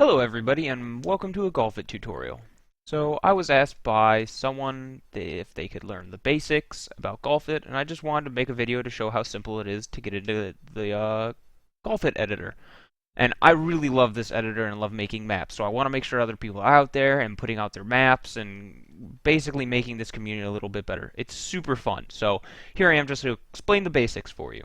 Hello everybody and welcome to a Golfit tutorial. So I was asked by someone if they could learn the basics about Golfit, and I just wanted to make a video to show how simple it is to get into the Golfit editor. And I really love this editor and love making maps, so I want to make sure other people are out there and putting out their maps and basically making this community a little bit better. It's super fun. So here I am just to explain the basics for you.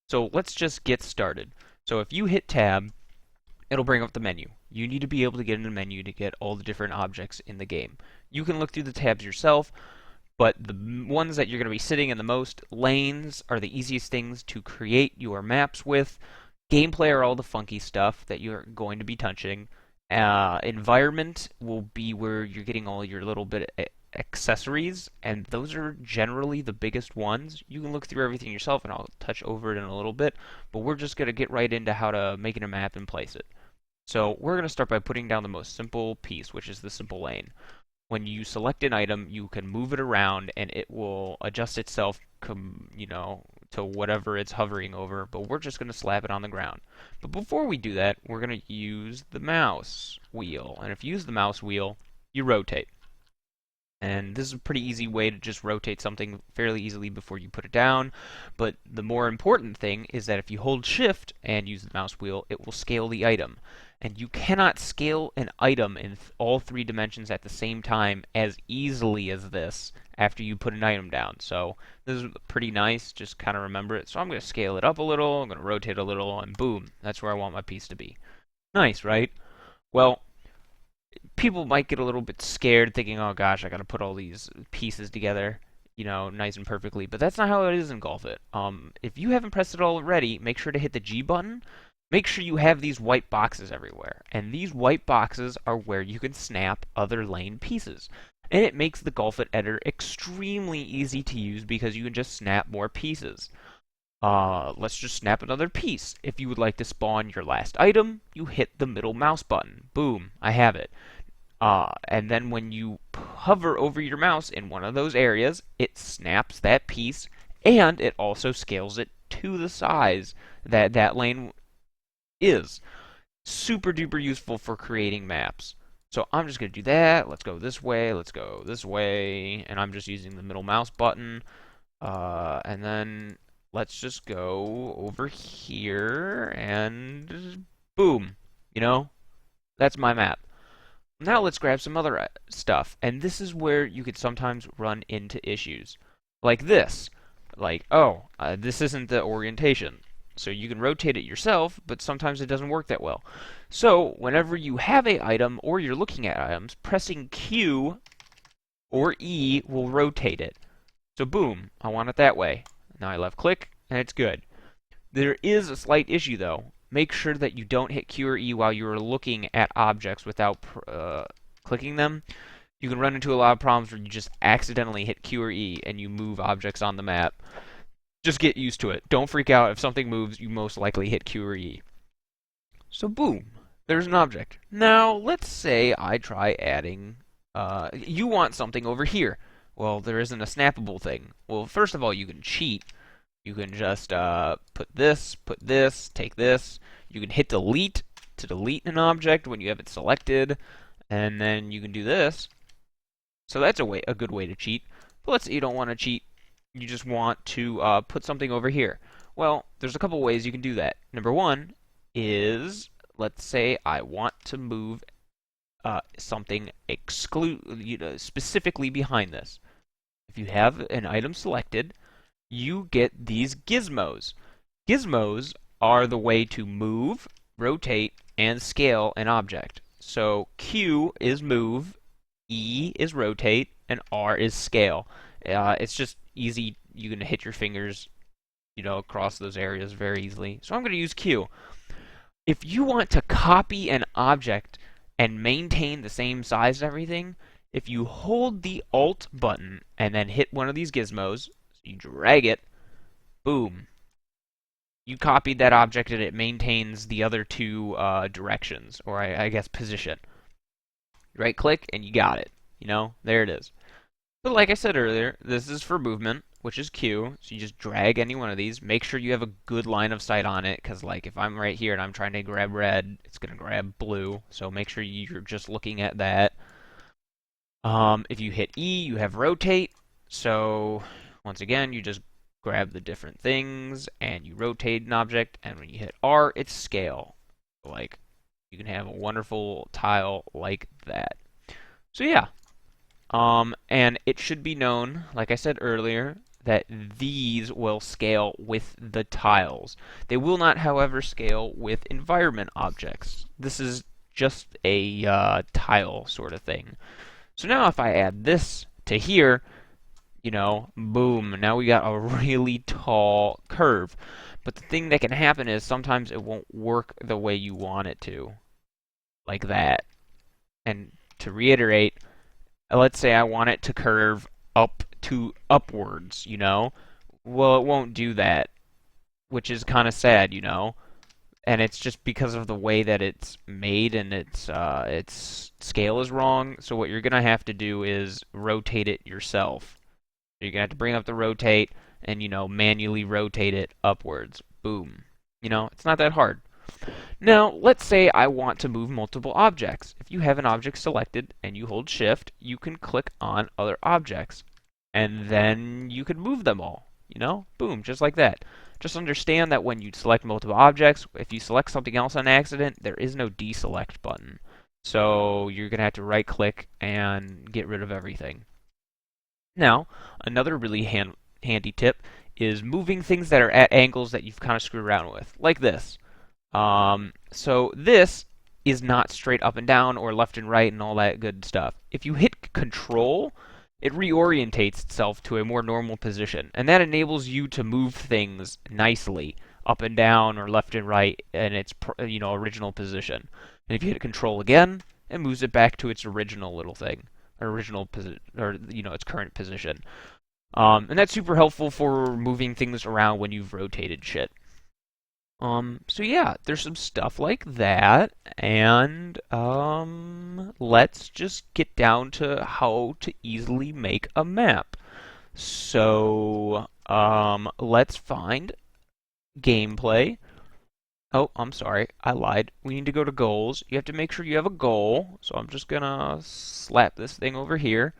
So let's just get started. So if you hit tab, it'll bring up the menu. You need to be able to get in the menu to get all the different objects in the game. You can look through the tabs yourself, but the ones that you're going to be sitting in the most, lanes are the easiest things to create your maps with. Gameplay are all the funky stuff that you're going to be touching. Environment will be where you're getting all your little bit accessories, and those are generally the biggest ones. You can look through everything yourself, and I'll touch over it in a little bit, but we're just going to get right into how to make a map and place it. So we're going to start by putting down the most simple piece, which is the simple lane. When you select an item, you can move it around and it will adjust itself, to whatever it's hovering over, but we're just going to slap it on the ground. But before we do that, we're going to use the mouse wheel. And if you use the mouse wheel, you rotate. And this is a pretty easy way to just rotate something fairly easily before you put it down. But the more important thing is that if you hold shift and use the mouse wheel, it will scale the item. And you cannot scale an item in all three dimensions at the same time as easily as this after you put an item down. So this is pretty nice, just kind of remember it. So I'm going to scale it up a little, I'm going to rotate a little, and boom, that's where I want my piece to be. Nice, right? Well, people might get a little bit scared thinking, oh gosh, I got to put all these pieces together, nice and perfectly. But that's not how it is in Golfit. If you haven't pressed it already, make sure to hit the G button. Make sure you have these white boxes everywhere. And these white boxes are where you can snap other lane pieces. And it makes the Golfit editor extremely easy to use because you can just snap more pieces. Let's just snap another piece. If you would like to spawn your last item, you hit the middle mouse button. Boom, I have it. And then when you hover over your mouse in one of those areas, it snaps that piece, and it also scales it to the size that that lane is. Super duper useful for creating maps. So I'm just going to do that. Let's go this way, let's go this way, and I'm just using the middle mouse button. And then let's just go over here, and boom. That's my map. Now let's grab some other stuff, and this is where you could sometimes run into issues. Like this. Like, this isn't the orientation. So you can rotate it yourself, but sometimes it doesn't work that well. So whenever you have a item or you're looking at items, pressing Q or E will rotate it. So boom, I want it that way. Now I left click, and it's good. There is a slight issue though. Make sure that you don't hit Q or E while you're looking at objects without clicking them. You can run into a lot of problems where you just accidentally hit Q or E and you move objects on the map. Just get used to it. Don't freak out. If something moves, you most likely hit Q or E. So boom, there's an object. Now let's say I try adding, you want something over here. Well, there isn't a snappable thing. Well, first of all, you can cheat. You can just put this, take this. You can hit delete to delete an object when you have it selected, and then you can do this. So that's a good way to cheat. But let's say you don't want to cheat. You just want to put something over here. Well, there's a couple ways you can do that. Number one is, let's say I want to move something specifically behind this. If you have an item selected, you get these gizmos. Gizmos are the way to move, rotate, and scale an object. So Q is move, E is rotate, and R is scale. It's just easy. You can hit your fingers, across those areas very easily. So I'm going to use Q. If you want to copy an object and maintain the same size and everything, if you hold the Alt button and then hit one of these gizmos, you drag it, boom. You copied that object and it maintains the other two directions, or I guess position. Right click and you got it. There it is. But like I said earlier, this is for movement. which is Q. So you just drag any one of these. Make sure you have a good line of sight on it, because like if I'm right here and I'm trying to grab red, it's gonna grab blue. So make sure you're just looking at that. If you hit E, you have rotate. So once again, you just grab the different things and you rotate an object. And when you hit R, it's scale. Like you can have a wonderful tile like that. So yeah. And it should be known, like I said earlier, that these will scale with the tiles. They will not, however, scale with environment objects. This is just a tile sort of thing. So now if I add this to here, you know, boom, now we got a really tall curve. But the thing that can happen is sometimes it won't work the way you want it to. Like that. And to reiterate, let's say I want it to curve up to upwards, you know? Well, it won't do that, which is kind of sad, you know? And it's just because of the way that it's made and its scale is wrong. So what you're gonna have to do is rotate it yourself. You're gonna have to bring up the rotate and manually rotate it upwards. Boom. It's not that hard. Now, let's say I want to move multiple objects. If you have an object selected and you hold shift, you can click on other objects. And then you can move them all. Boom, just like that. Just understand that when you select multiple objects, if you select something else on accident, there is no deselect button. So you're going to have to right click and get rid of everything. Now, another really handy tip is moving things that are at angles that you've kind of screwed around with, like this. So this is not straight up and down or left and right and all that good stuff. If you hit Control, it reorientates itself to a more normal position, and that enables you to move things nicely up and down or left and right in its original position. And if you hit Control again, it moves it back to its original little thing, its current position. And that's super helpful for moving things around when you've rotated shit. So yeah, there's some stuff like that, and let's just get down to how to easily make a map. So, let's find gameplay. Oh, I'm sorry, I lied. We need to go to goals. You have to make sure you have a goal. So I'm just gonna slap this thing over here.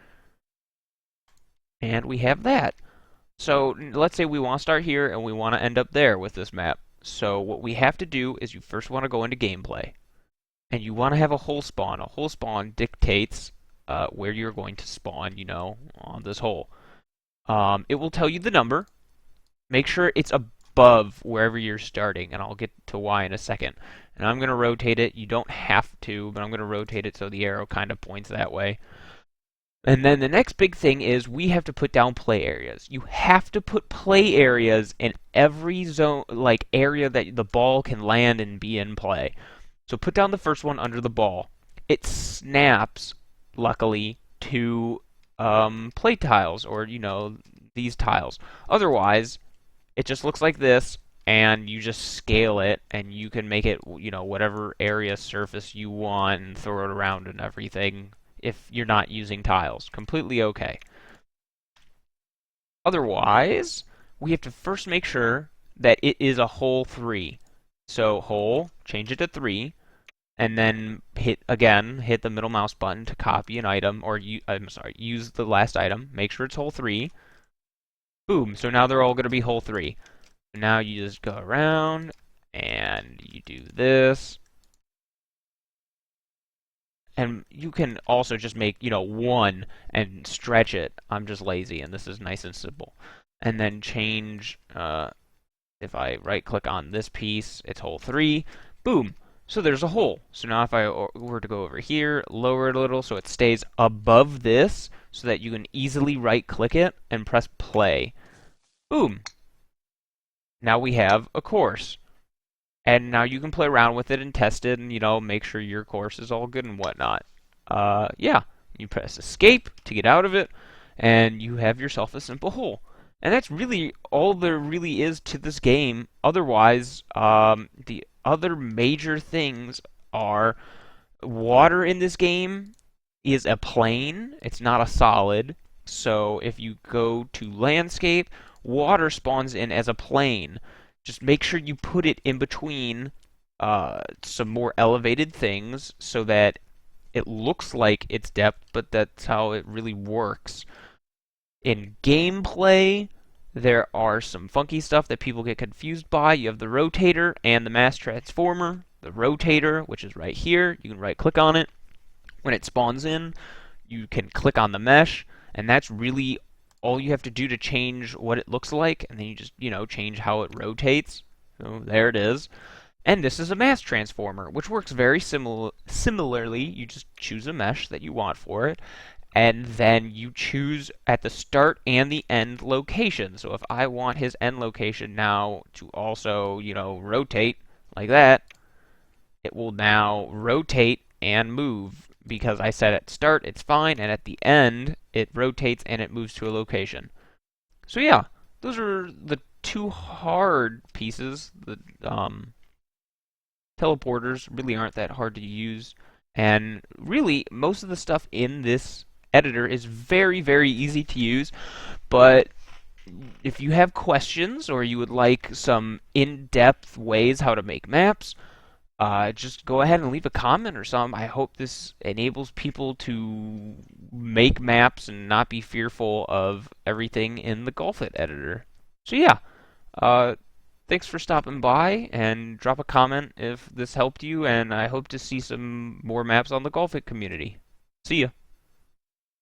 And we have that. So let's say we want to start here and we want to end up there with this map. So what we have to do is you first want to go into gameplay. And you want to have a hole spawn. A hole spawn dictates where you're going to spawn, on this hole. It will tell you the number. Make sure it's above wherever you're starting, and I'll get to why in a second. And I'm going to rotate it. You don't have to, but I'm going to rotate it so the arrow kind of points that way. And then the next big thing is we have to put down play areas. You have to put play areas in every zone, like area that the ball can land and be in play. So put down the first one under the ball. It snaps, luckily, to play tiles, or, these tiles. Otherwise, it just looks like this, and you just scale it, and you can make it, whatever area surface you want and throw it around and everything. If you're not using tiles. Completely okay. Otherwise, we have to first make sure that it is a hole 3. So hole, change it to 3, and then hit the middle mouse button to copy an item, or use the last item. Make sure it's hole 3. Boom, so now they're all going to be hole 3. Now you just go around, and you do this. And you can also just make, 1 and stretch it. I'm just lazy, and this is nice and simple. And then change, if I right-click on this piece, it's hole 3. Boom! So there's a hole. So now if I were to go over here, lower it a little so it stays above this, so that you can easily right-click it and press play. Boom! Now we have a course. And now you can play around with it and test it and, make sure your course is all good and whatnot. Yeah, you press escape to get out of it, and you have yourself a simple hole. And that's really all there really is to this game. Otherwise, the other major things are water in this game is a plane. It's not a solid. So if you go to landscape, water spawns in as a plane. Just make sure you put it in between some more elevated things so that it looks like it's depth, but that's how it really works. In gameplay, there are some funky stuff that people get confused by. You have the rotator and the mass transformer. The rotator, which is right here, you can right click on it. When it spawns in, you can click on the mesh, and that's really all you have to do to change what it looks like, and then you just, change how it rotates. So there it is. And this is a mass transformer, which works very similarly. You just choose a mesh that you want for it, and then you choose at the start and the end location. So if I want his end location now to also, rotate like that, it will now rotate and move because I said at start it's fine, and at the end it rotates and it moves to a location. So yeah, those are the two hard pieces. The teleporters really aren't that hard to use, and really most of the stuff in this editor is very, very easy to use, but if you have questions or you would like some in-depth ways how to make maps, just go ahead and leave a comment or something. I hope this enables people to make maps and not be fearful of everything in the Golfit editor. So yeah, uh, thanks for stopping by, and drop a comment if this helped you, and I hope to see some more maps on the Golfit community. See ya.